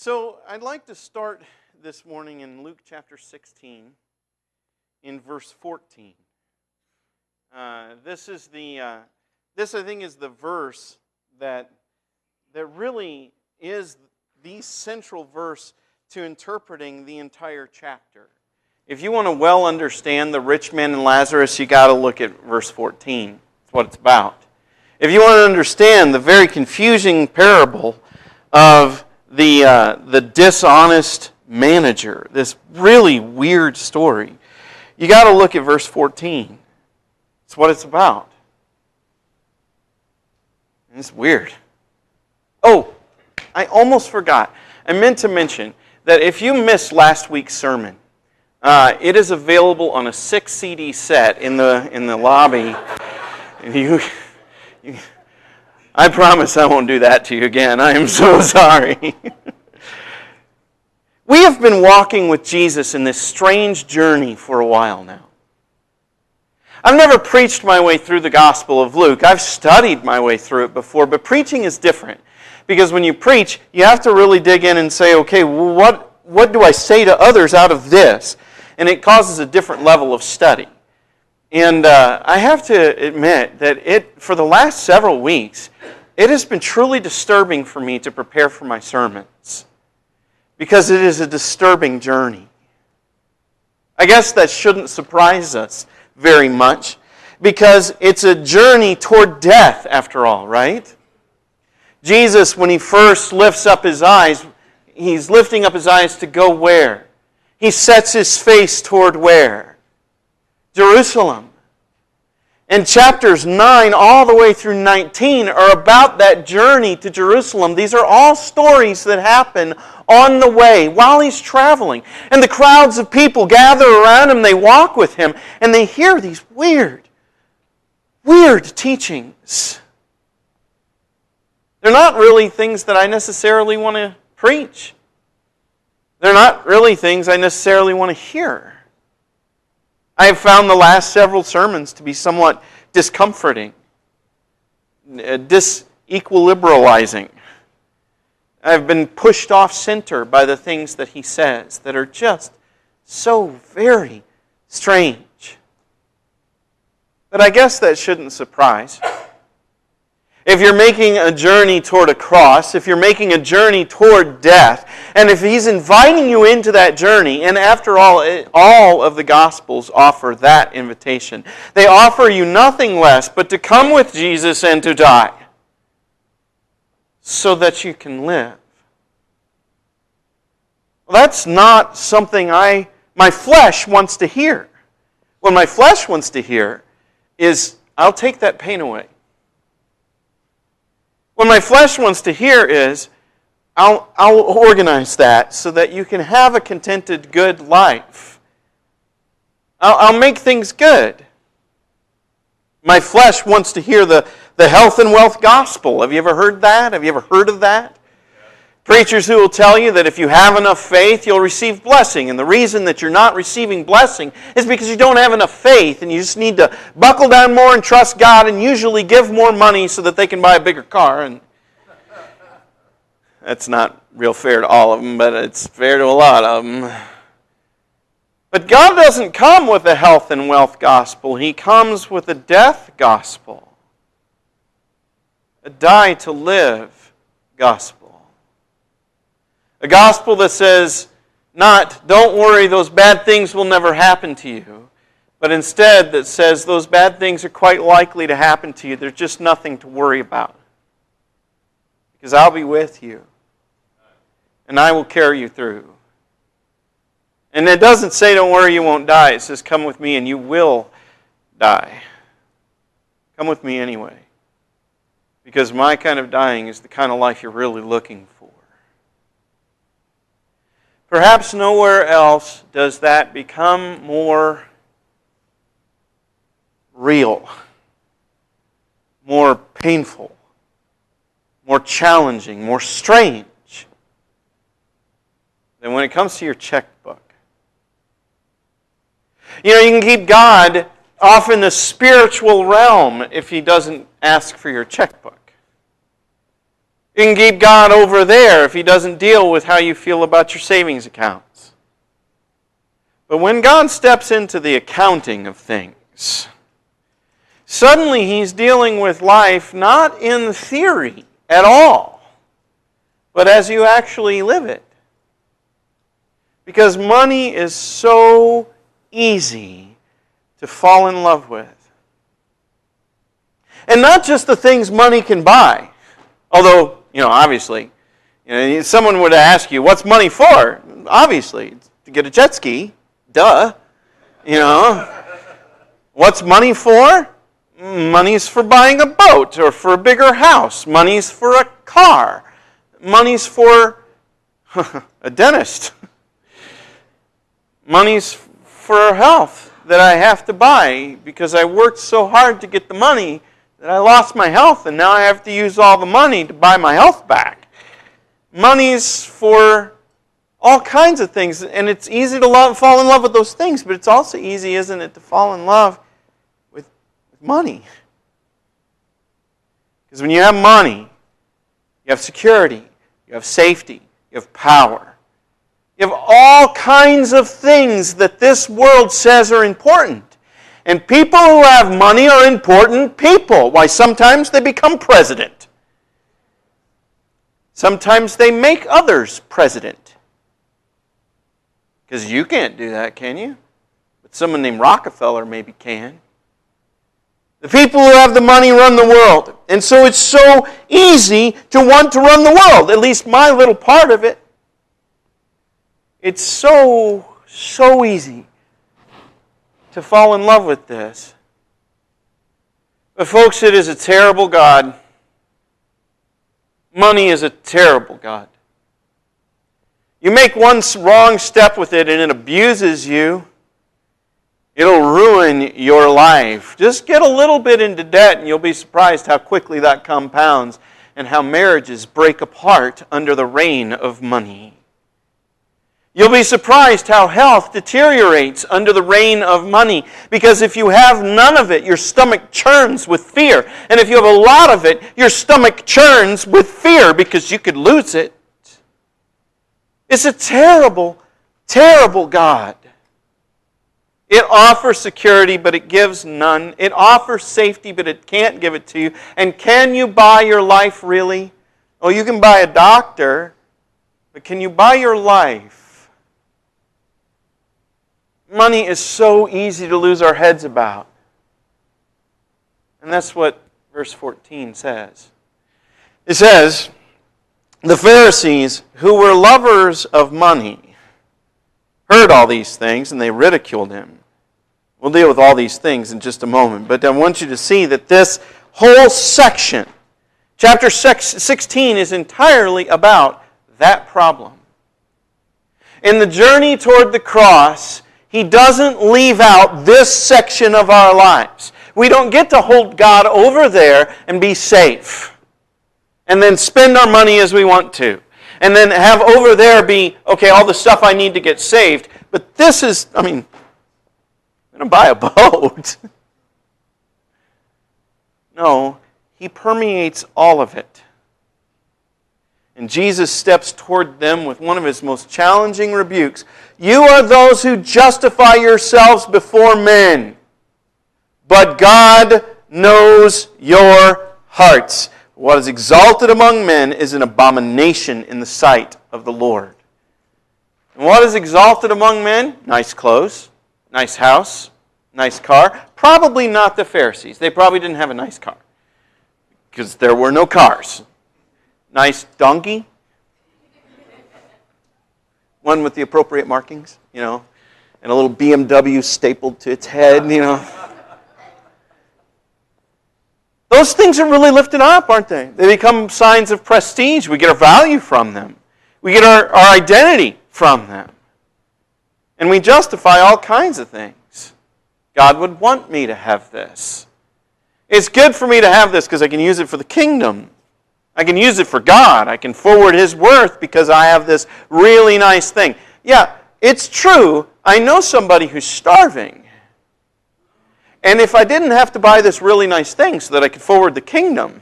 So I'd like to start this morning in Luke chapter 16, in verse 14. This I think is the verse that really is the central verse to interpreting the entire chapter. If you want to well understand the rich man and Lazarus, you got to look at verse 14. That's what it's about. If you want to understand the very confusing parable of the dishonest manager, this really weird story, you got to look at verse 14. It's what it's about. And it's weird. Oh, I almost forgot. I meant to mention that if you missed last week's sermon, it is available on a 6 CD set in the lobby. I promise I won't do that to you again. I am so sorry. We have been walking with Jesus in this strange journey for a while now. I've never preached my way through the Gospel of Luke. I've studied my way through it before, but preaching is different. Because when you preach, you have to really dig in and say, okay, what do I say to others out of this? And it causes a different level of study. And I have to admit that for the last several weeks, it has been truly disturbing for me to prepare for my sermons. Because it is a disturbing journey. I guess that shouldn't surprise us very much. Because it's a journey toward death, after all, right? Jesus, when he first lifts up his eyes, he's lifting up his eyes to go where? He sets his face toward where? Jerusalem. And chapters 9 all the way through 19 are about that journey to Jerusalem. These are all stories that happen on the way while he's traveling. And the crowds of people gather around him, they walk with him, and they hear these weird teachings. They're not really things that I necessarily want to preach. They're not really things I necessarily want to hear. I have found the last several sermons to be somewhat discomforting, disequilibralizing. I've been pushed off center by the things that he says that are just so very strange. But I guess that shouldn't surprise. If you're making a journey toward a cross, if you're making a journey toward death, and if he's inviting you into that journey, and after all of the Gospels offer that invitation. They offer you nothing less but to come with Jesus and to die, so that you can live. Well, that's not something my flesh wants to hear. What my flesh wants to hear is, I'll take that pain away. What my flesh wants to hear is, I'll organize that so that you can have a contented, good life. I'll make things good. My flesh wants to hear the health and wealth gospel. Have you ever heard that? Have you ever heard of that? Preachers who will tell you that if you have enough faith, you'll receive blessing. And the reason that you're not receiving blessing is because you don't have enough faith and you just need to buckle down more and trust God and usually give more money so that they can buy a bigger car. And that's not real fair to all of them, but it's fair to a lot of them. But God doesn't come with a health and wealth gospel. He comes with a death gospel. A die to live gospel. A gospel that says, not, don't worry, those bad things will never happen to you, but instead that says those bad things are quite likely to happen to you. There's just nothing to worry about. Because I'll be with you, and I will carry you through. And it doesn't say, don't worry, you won't die. It says, come with me and you will die. Come with me anyway. Because my kind of dying is the kind of life you're really looking for. Perhaps nowhere else does that become more real, more painful, more challenging, more strange than when it comes to your checkbook. You know, you can keep God off in the spiritual realm if he doesn't ask for your checkbook. You can keep God over there if He doesn't deal with how you feel about your savings accounts. But when God steps into the accounting of things, suddenly He's dealing with life not in theory at all, but as you actually live it. Because money is so easy to fall in love with. And not just the things money can buy. Although, obviously, someone would ask you, what's money for? Obviously, it's to get a jet ski. Duh. What's money for? Money's for buying a boat or for a bigger house. Money's for a car. Money's for a dentist. Money's for health that I have to buy because I worked so hard to get the money that I lost my health and now I have to use all the money to buy my health back. Money's for all kinds of things, and it's easy to fall in love with those things, but it's also easy, isn't it, to fall in love with money. Because when you have money, you have security, you have safety, you have power. You have all kinds of things that this world says are important. And people who have money are important people. Why, sometimes they become president. Sometimes they make others president. Because you can't do that, can you? But someone named Rockefeller maybe can. The people who have the money run the world. And so it's so easy to want to run the world, at least my little part of it. It's so easy to fall in love with this. But folks, it is a terrible God. Money is a terrible God. You make one wrong step with it and it abuses you. It'll ruin your life. Just get a little bit into debt and you'll be surprised how quickly that compounds and how marriages break apart under the reign of money. You'll be surprised how health deteriorates under the reign of money. Because if you have none of it, your stomach churns with fear. And if you have a lot of it, your stomach churns with fear because you could lose it. It's a terrible, terrible God. It offers security, but it gives none. It offers safety, but it can't give it to you. And can you buy your life really? Oh, you can buy a doctor, but can you buy your life? Money is so easy to lose our heads about. And that's what verse 14 says. It says, the Pharisees, who were lovers of money, heard all these things and they ridiculed him. We'll deal with all these things in just a moment. But I want you to see that this whole section, chapter 16, is entirely about that problem. In the journey toward the cross, He doesn't leave out this section of our lives. We don't get to hold God over there and be safe. And then spend our money as we want to. And then have over there be, okay, all the stuff I need to get saved. But this is, I'm going to buy a boat. No, He permeates all of it. And Jesus steps toward them with one of His most challenging rebukes. You are those who justify yourselves before men, but God knows your hearts. What is exalted among men is an abomination in the sight of the Lord. And what is exalted among men? Nice clothes, nice house, nice car. Probably not the Pharisees. They probably didn't have a nice car because there were no cars. Nice donkey. One with the appropriate markings, and a little BMW stapled to its head, Those things are really lifted up, aren't they? They become signs of prestige. We get our value from them. We get our identity from them. And we justify all kinds of things. God would want me to have this. It's good for me to have this because I can use it for the kingdom. I can use it for God. I can forward His worth because I have this really nice thing. Yeah, it's true. I know somebody who's starving. And if I didn't have to buy this really nice thing so that I could forward the kingdom,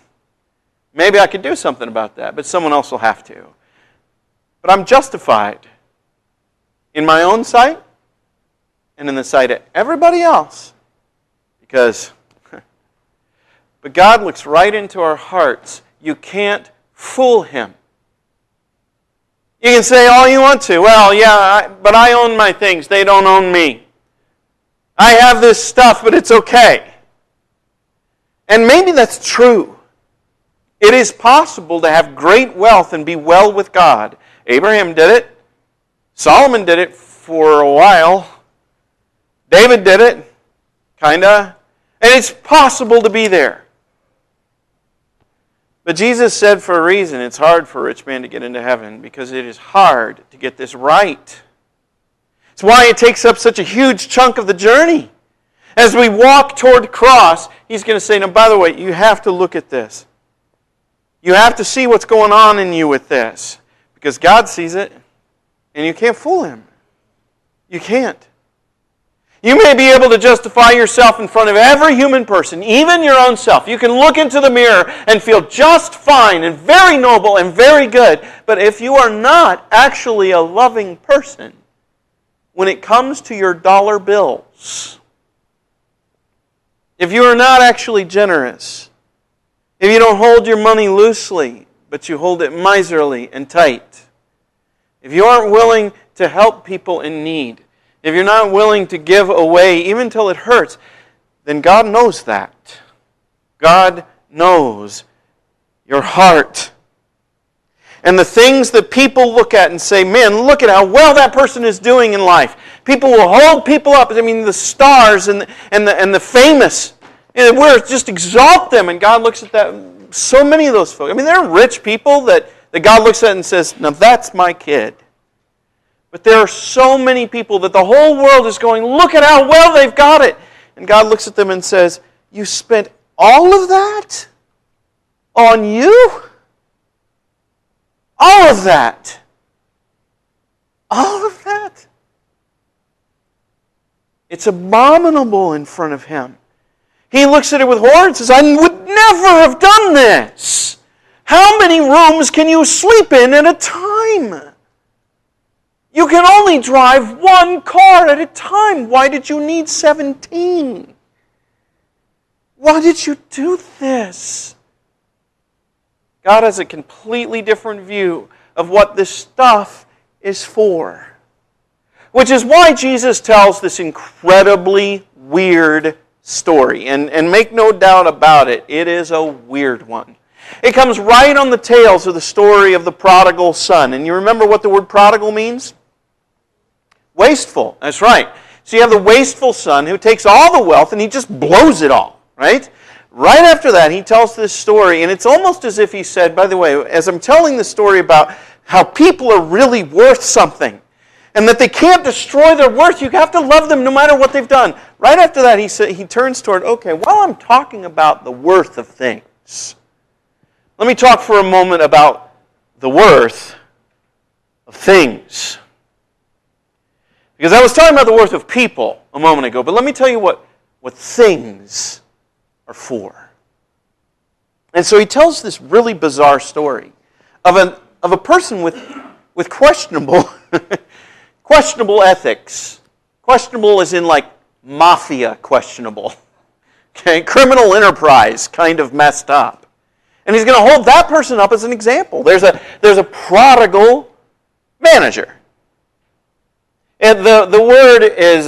Maybe I could do something about that, but someone else will have to. But I'm justified in my own sight and in the sight of everybody else. But God looks right into our hearts. You can't fool Him. You can say all you want to. Well, yeah, but I own my things. They don't own me. I have this stuff, but it's okay. And maybe that's true. It is possible to have great wealth and be well with God. Abraham did it. Solomon did it for a while. David did it, kinda. And it's possible to be there. But Jesus said for a reason, it's hard for a rich man to get into heaven because it is hard to get this right. It's why it takes up such a huge chunk of the journey. As we walk toward the cross, He's going to say, now by the way, you have to look at this. You have to see what's going on in you with this. Because God sees it, and you can't fool Him. You can't. You may be able to justify yourself in front of every human person, even your own self. You can look into the mirror and feel just fine and very noble and very good. But if you are not actually a loving person, when it comes to your dollar bills, if you are not actually generous, if you don't hold your money loosely, but you hold it miserly and tight, if you aren't willing to help people in need, if you're not willing to give away even till it hurts, then God knows that. God knows your heart. And the things that people look at and say, man, look at how well that person is doing in life. People will hold people up. I mean, the stars and the famous. And we're just exalt them. And God looks at that. So many of those folks. I mean, there are rich people that God looks at and says, now that's my kid. But there are so many people that the whole world is going, look at how well they've got it. And God looks at them and says, you spent all of that on you? All of that. All of that. It's abominable in front of Him. He looks at it with horror and says, I would never have done this. How many rooms can you sleep in at a time? You can only drive one car at a time. Why did you need 17? Why did you do this? God has a completely different view of what this stuff is for. Which is why Jesus tells this incredibly weird story. And make no doubt about it, it is a weird one. It comes right on the tails of the story of the prodigal son. And you remember what the word prodigal means? Wasteful. That's right. So you have the wasteful son who takes all the wealth and he just blows it all, right? Right after that, he tells this story, and it's almost as if he said, by the way, as I'm telling the story about how people are really worth something, and that they can't destroy their worth, you have to love them no matter what they've done. Right after that, he turns toward, okay, while I'm talking about the worth of things, let me talk for a moment about the worth of things. Because I was talking about the worth of people a moment ago, but let me tell you what things are for. And so he tells this really bizarre story of a person with questionable questionable ethics. Questionable as in like mafia questionable. Okay, criminal enterprise kind of messed up. And he's going to hold that person up as an example. There's a prodigal manager. And the word is,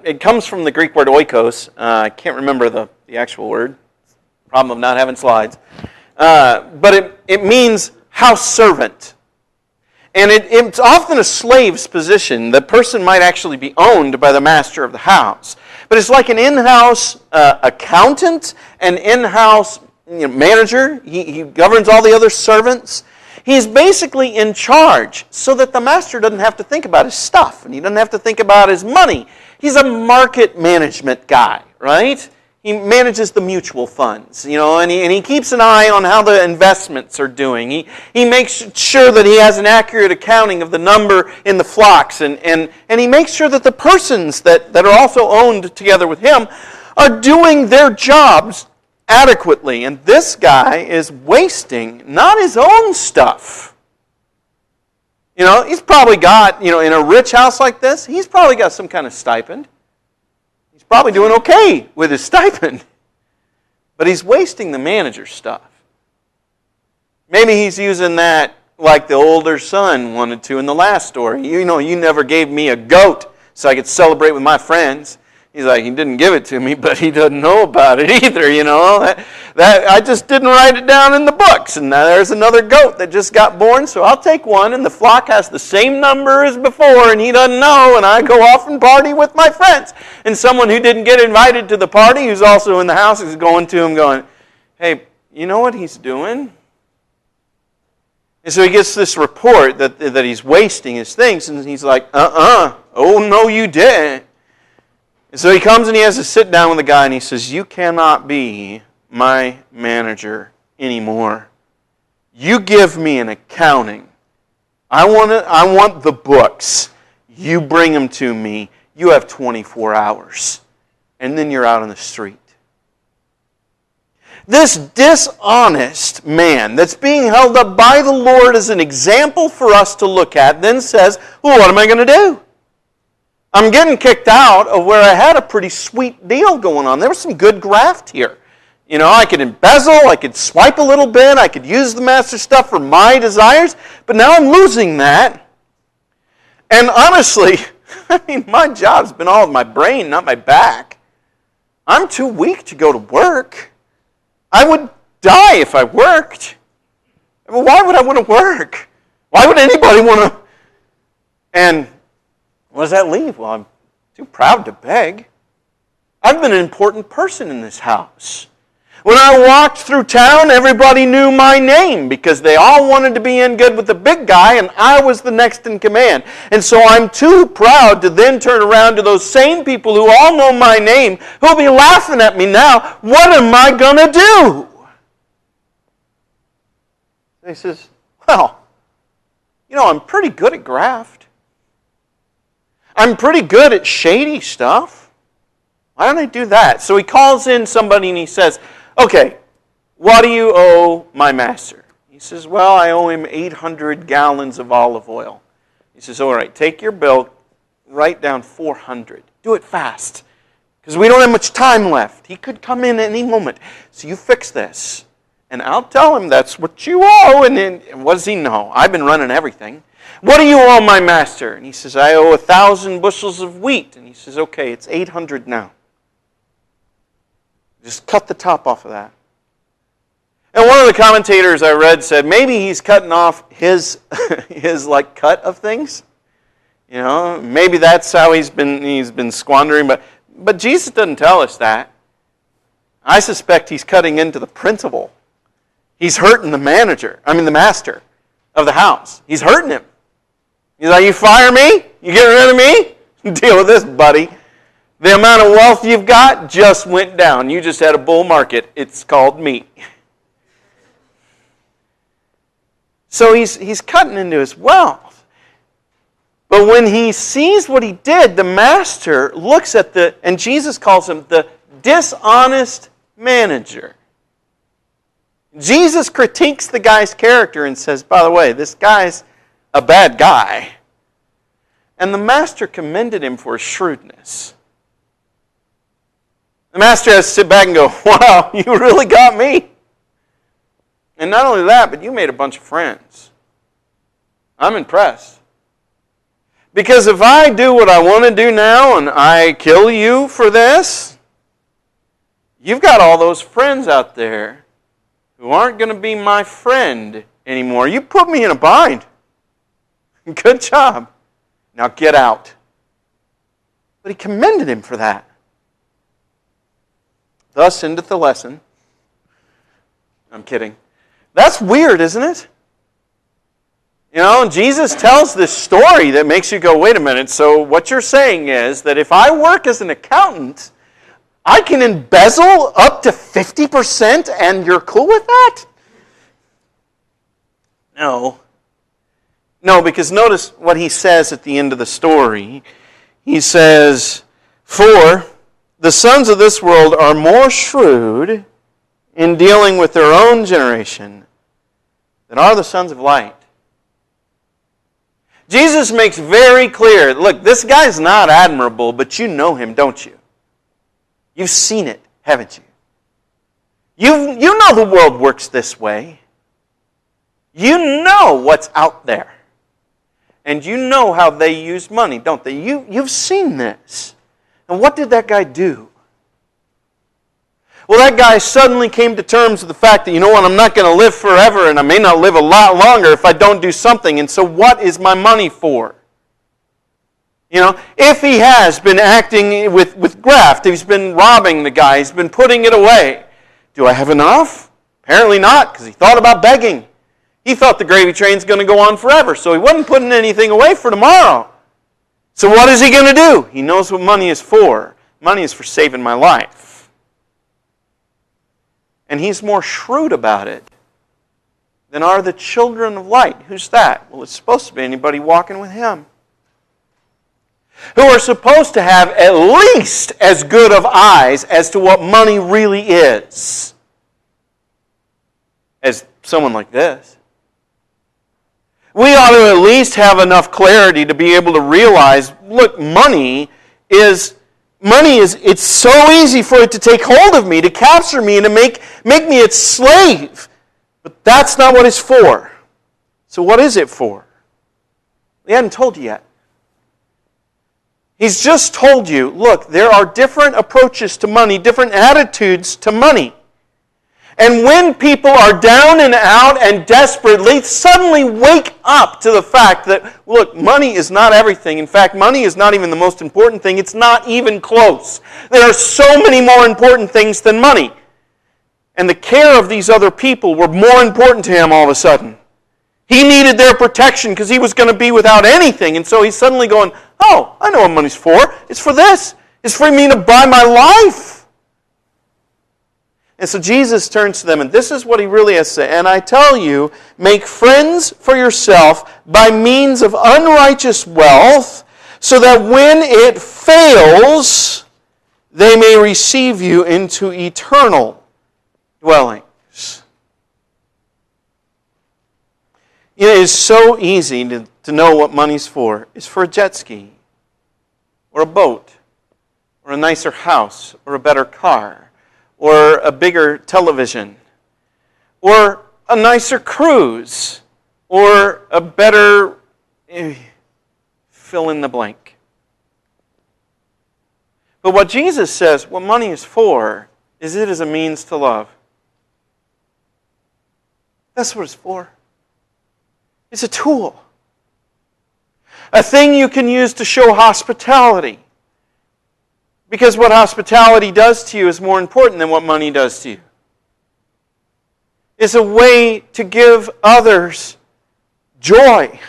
it comes from the Greek word oikos. I can't remember the actual word. Problem of not having slides. But it means house servant. And it's often a slave's position. The person might actually be owned by the master of the house. But it's like an in-house accountant, an in-house manager. He governs all the other servants. He's basically in charge so that the master doesn't have to think about his stuff and he doesn't have to think about his money. He's a market management guy, right? He manages the mutual funds, and he keeps an eye on how the investments are doing. He makes sure that he has an accurate accounting of the number in the flocks, and he makes sure that the persons that are also owned together with him are doing their jobs adequately. And this guy is wasting not his own stuff. He's probably got, in a rich house like this, he's probably got some kind of stipend. He's probably doing okay with his stipend. But he's wasting the manager's stuff. Maybe he's using that like the older son wanted to in the last story. You never gave me a goat so I could celebrate with my friends. He's like, he didn't give it to me, but he doesn't know about it either, That I just didn't write it down in the books. And now there's another goat that just got born, so I'll take one, and the flock has the same number as before, and he doesn't know, and I go off and party with my friends. And someone who didn't get invited to the party, who's also in the house, is going to him going, hey, you know what he's doing? And so he gets this report that he's wasting his things, and he's like, oh, no, you didn't. And so he comes and he has to sit down with the guy, and he says, you cannot be my manager anymore. You give me an accounting. I want the books. You bring them to me. You have 24 hours. And then you're out on the street. This dishonest man that's being held up by the Lord as an example for us to look at then says, well, what am I going to do? I'm getting kicked out of where I had a pretty sweet deal going on. There was some good graft here. I could embezzle, I could swipe a little bit, I could use the master's stuff for my desires, but now I'm losing that. And honestly, my job's been all of my brain, not my back. I'm too weak to go to work. I would die if I worked. Why would I want to work? Why would anybody want to? And what does that leave? Well, I'm too proud to beg. I've been an important person in this house. When I walked through town, everybody knew my name because they all wanted to be in good with the big guy, and I was the next in command. And so I'm too proud to then turn around to those same people who all know my name, who'll be laughing at me now. What am I going to do? He says, well, I'm pretty good at graft. I'm pretty good at shady stuff. Why don't I do that? So he calls in somebody and he says, okay, what do you owe my master? He says, well, I owe him 800 gallons of olive oil. He says, all right, take your bill, write down 400. Do it fast, because we don't have much time left. He could come in at any moment. So you fix this, and I'll tell him that's what you owe. And then, what does he know? I've been running everything. What do you owe my master? And he says, I owe 1,000 bushels of wheat. And he says, okay, it's 800 now. Just cut the top off of that. And one of the commentators I read said maybe he's cutting off his like cut of things. Maybe that's how he's been squandering. But Jesus doesn't tell us that. I suspect he's cutting into the principal. He's hurting the master of the house. He's hurting him. He's like, you fire me? You get rid of me? Deal with this, buddy. The amount of wealth you've got just went down. You just had a bull market. It's called me. So he's cutting into his wealth. But when he sees what he did, the master looks at and Jesus calls him the dishonest manager. Jesus critiques the guy's character and says, by the way, this guy's a bad guy. And the master commended him for his shrewdness. The master has to sit back and go, wow, you really got me. And not only that, but you made a bunch of friends. I'm impressed. Because if I do what I want to do now and I kill you for this, you've got all those friends out there who aren't going to be my friend anymore. You put me in a bind. Good job. Now get out. But he commended him for that. Thus endeth the lesson. I'm kidding. That's weird, isn't it? Jesus tells this story that makes you go, wait a minute, so what you're saying is that if I work as an accountant, I can embezzle up to 50% and you're cool with that? No. No, because notice what he says at the end of the story. He says, for the sons of this world are more shrewd in dealing with their own generation than are the sons of light. Jesus makes very clear, look, this guy's not admirable, but you know him, don't you? You've seen it, haven't you? You know the world works this way. You know what's out there. And you know how they use money, don't they? You've seen this. And what did that guy do? Well, that guy suddenly came to terms with the fact that, you know what, I'm not going to live forever, and I may not live a lot longer if I don't do something. And so what is my money for? You know, if he has been acting with graft, if he's been robbing the guy, he's been putting it away, do I have enough? Apparently not, because he thought about begging. He thought the gravy train's going to go on forever, so he wasn't putting anything away for tomorrow. So what is he going to do? He knows what money is for. Money is for saving my life. And he's more shrewd about it than are the children of light. Who's that? Well, it's supposed to be anybody walking with him. Who are supposed to have at least as good of eyes as to what money really is as someone like this. We ought to at least have enough clarity to be able to realize, look, money is, it's so easy for it to take hold of me, to capture me, and to make me its slave. But that's not what it's for. So what is it for? He hadn't told you yet. He's just told you, look, there are different approaches to money, different attitudes to money. And when people are down and out and desperate, they suddenly wake up to the fact that, look, money is not everything. In fact, money is not even the most important thing. It's not even close. There are so many more important things than money. And the care of these other people were more important to him all of a sudden. He needed their protection because he was going to be without anything. And so he's suddenly going, oh, I know what money's for. It's for this. It's for me to buy my life. And so Jesus turns to them, and this is what he really has to say. And I tell you, make friends for yourself by means of unrighteous wealth, so that when it fails, they may receive you into eternal dwellings. It is so easy to know what money's for. It's for a jet ski, or a boat, or a nicer house, or a better car, or a bigger television, or a nicer cruise, or a better fill in the blank. But what Jesus says, what money is for, is it is a means to love. That's what it's for. It's a tool. A thing you can use to show hospitality. Because what hospitality does to you is more important than what money does to you. It's a way to give others joy.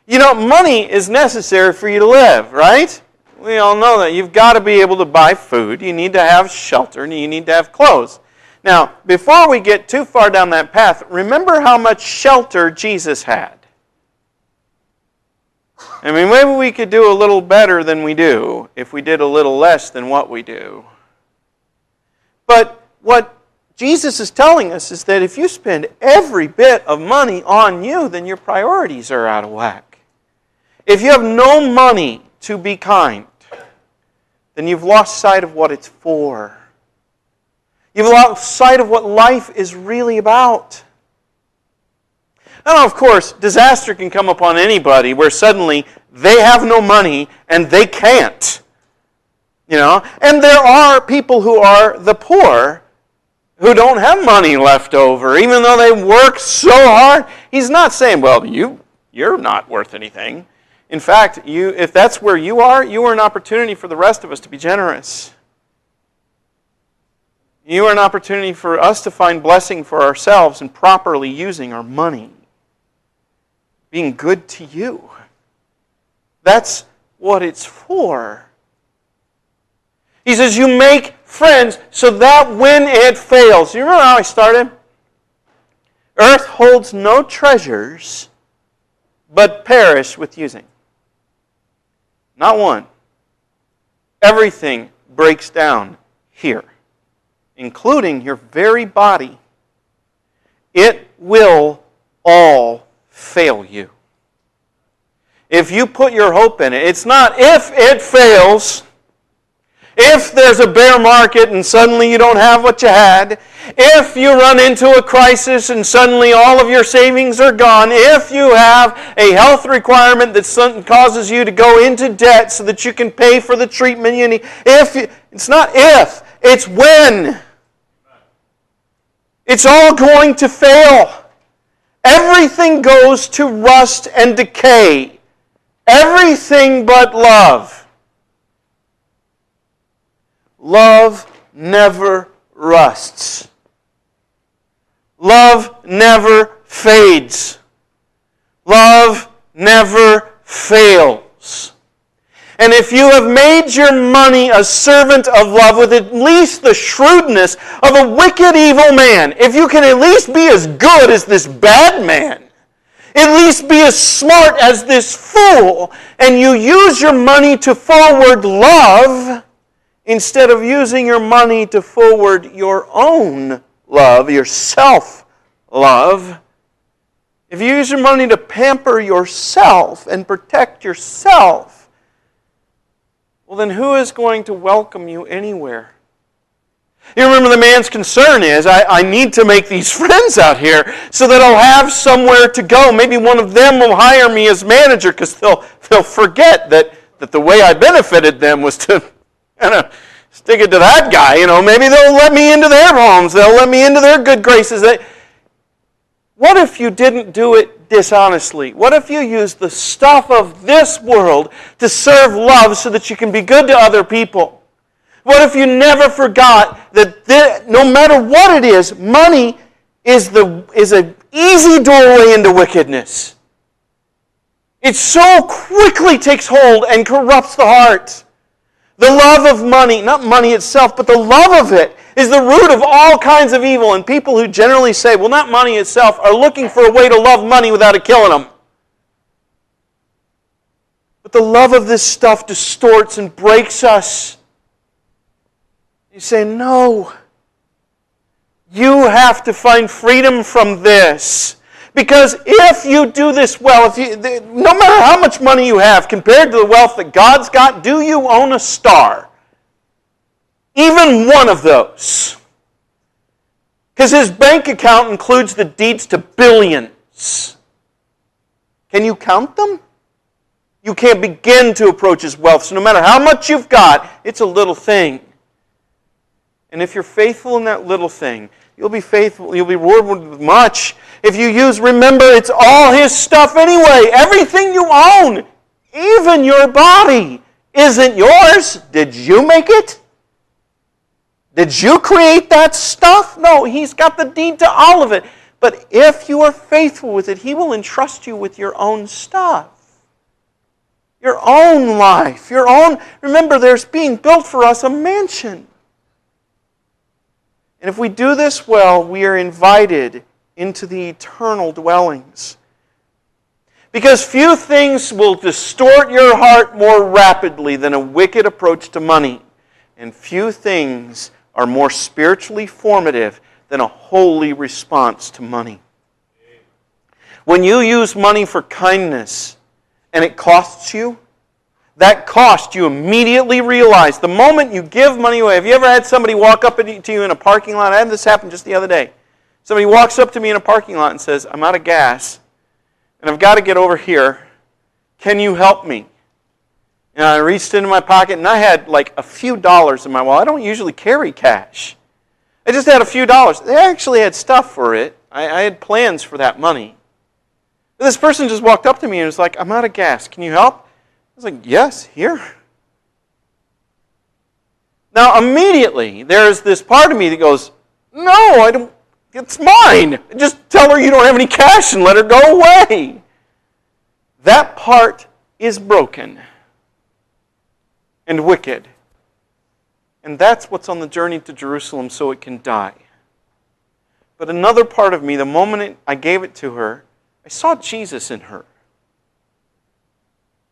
You know, money is necessary for you to live, right? We all know that. You've got to be able to buy food. You need to have shelter, and you need to have clothes. Now, before we get too far down that path, remember how much shelter Jesus had. I mean, maybe we could do a little better than we do if we did a little less than what we do. But what Jesus is telling us is that if you spend every bit of money on you, then your priorities are out of whack. If you have no money to be kind, then you've lost sight of what it's for. You've lost sight of what life is really about. Now, of course, disaster can come upon anybody where suddenly they have no money and they can't. You know? And there are people who are the poor who don't have money left over, even though they work so hard. He's not saying, well, you're not worth anything. In fact, if that's where you are an opportunity for the rest of us to be generous. You are an opportunity for us to find blessing for ourselves in properly using our money. Being good to you. That's what it's for. He says, you make friends so that when it fails. You remember how I started? Earth holds no treasures, but perish with using. Not one. Everything breaks down here. including your very body, it will all fail you. If you put your hope in it, it's not if it fails, if there's a bear market and suddenly you don't have what you had, if you run into a crisis and suddenly all of your savings are gone, if you have a health requirement that causes you to go into debt so that you can pay for the treatment you need, it's not if, it's when. It's all going to fail. Everything goes to rust and decay. Everything but love. Love never rusts. Love never fades. Love never fails. And if you have made your money a servant of love with at least the shrewdness of a wicked evil man, if you can at least be as good as this bad man, at least be as smart as this fool, and you use your money to forward love, instead of using your money to forward your own love, your self-love, if you use your money to pamper yourself and protect yourself, well then who is going to welcome you anywhere? You remember the man's concern is, I need to make these friends out here so that I'll have somewhere to go. Maybe one of them will hire me as manager because they'll forget that the way I benefited them was to kind of stick it to that guy. Maybe they'll let me into their homes. They'll let me into their good graces. What if you didn't do it dishonestly? What if you used the stuff of this world to serve love so that you can be good to other people? What if you never forgot that no matter what it is, money is an easy doorway into wickedness? It so quickly takes hold and corrupts the heart. The love of money, not money itself, but the love of it, is the root of all kinds of evil. And people who generally say, well, not money itself, are looking for a way to love money without it killing them. But the love of this stuff distorts and breaks us. You say, no. You have to find freedom from this. Because if you do this well, no matter how much money you have compared to the wealth that God's got, do you own a star? Even one of those. Because His bank account includes the deeds to billions. Can you count them? You can't begin to approach His wealth. So no matter how much you've got, it's a little thing. And if you're faithful in that little thing, you'll be faithful, you'll be rewarded with much. If you remember, it's all His stuff anyway. Everything you own, even your body, isn't yours. Did you make it? Did you create that stuff? No, He's got the deed to all of it. But if you are faithful with it, He will entrust you with your own stuff. Your own life. Your own. Remember, there's being built for us a mansion. And if we do this well, we are invited into the eternal dwellings. Because few things will distort your heart more rapidly than a wicked approach to money. And few things are more spiritually formative than a holy response to money. When you use money for kindness and it costs you, that cost you immediately realize. The moment you give money away, have you ever had somebody walk up to you in a parking lot? I had this happen just the other day. Somebody walks up to me in a parking lot and says, I'm out of gas, and I've got to get over here. Can you help me? And I reached into my pocket, and I had like a few dollars in my wallet. I don't usually carry cash. I just had a few dollars. They actually had stuff for it. I had plans for that money. But this person just walked up to me and was like, I'm out of gas. Can you help? I was like, yes, here. Now, immediately, there's this part of me that goes, no, I don't. It's mine. Just tell her you don't have any cash and let her go away. That part is broken and wicked. And that's what's on the journey to Jerusalem so it can die. But another part of me, the moment I gave it to her, I saw Jesus in her.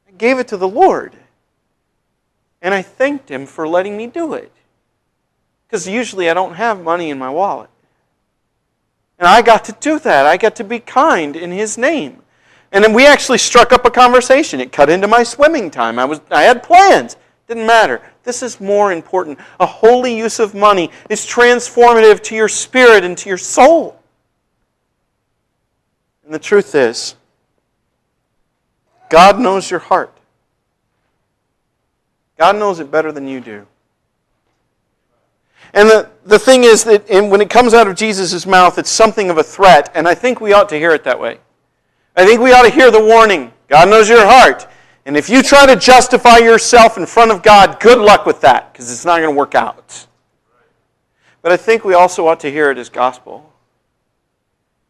I gave it to the Lord. And I thanked Him for letting me do it. Because usually I don't have money in my wallet. And I got to do that. I got to be kind in His name. And then we actually struck up a conversation. It cut into my swimming time. I had plans. Didn't matter. This is more important. A holy use of money is transformative to your spirit and to your soul. And the truth is, God knows your heart. God knows it better than you do. And the thing is that when it comes out of Jesus' mouth, it's something of a threat, and I think we ought to hear it that way. I think we ought to hear the warning. God knows your heart. And if you try to justify yourself in front of God, good luck with that, because it's not going to work out. But I think we also ought to hear it as gospel.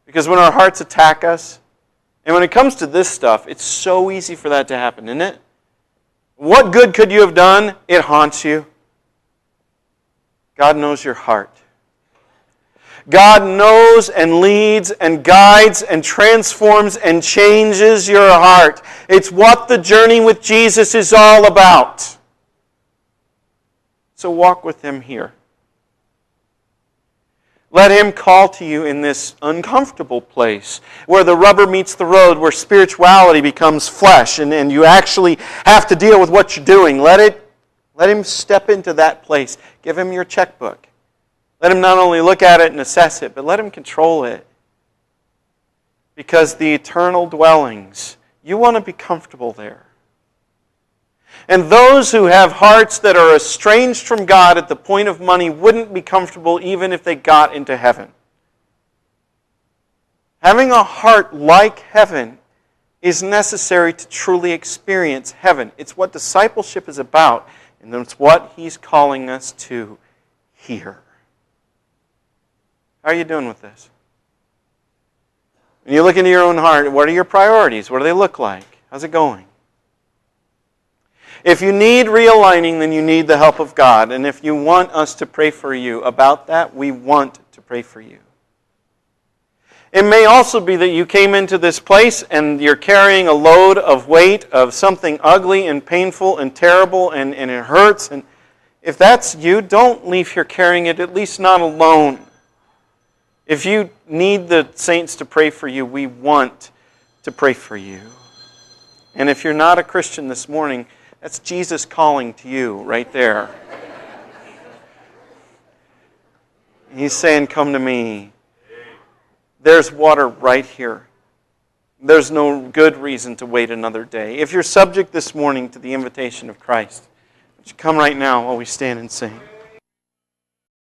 Because when our hearts attack us, and when it comes to this stuff, it's so easy for that to happen, isn't it? What good could you have done? It haunts you. God knows your heart. God knows and leads and guides and transforms and changes your heart. It's what the journey with Jesus is all about. So walk with Him here. Let Him call to you in this uncomfortable place where the rubber meets the road, where spirituality becomes flesh and you actually have to deal with what you're doing. Let Him step into that place. Give Him your checkbook. Let Him not only look at it and assess it, but let Him control it. Because the eternal dwellings, you want to be comfortable there. And those who have hearts that are estranged from God at the point of money wouldn't be comfortable even if they got into heaven. Having a heart like heaven is necessary to truly experience heaven. It's what discipleship is about, and it's what He's calling us to here. How are you doing with this? When you look into your own heart, what are your priorities? What do they look like? How's it going? If you need realigning, then you need the help of God. And if you want us to pray for you about that, we want to pray for you. It may also be that you came into this place and you're carrying a load of weight of something ugly and painful and terrible and it hurts. And if that's you, don't leave here carrying it, at least not alone. If you need the saints to pray for you, we want to pray for you. And if you're not a Christian this morning, that's Jesus calling to you right there. He's saying, come to me. There's water right here. There's no good reason to wait another day. If you're subject this morning to the invitation of Christ, would you come right now while we stand and sing?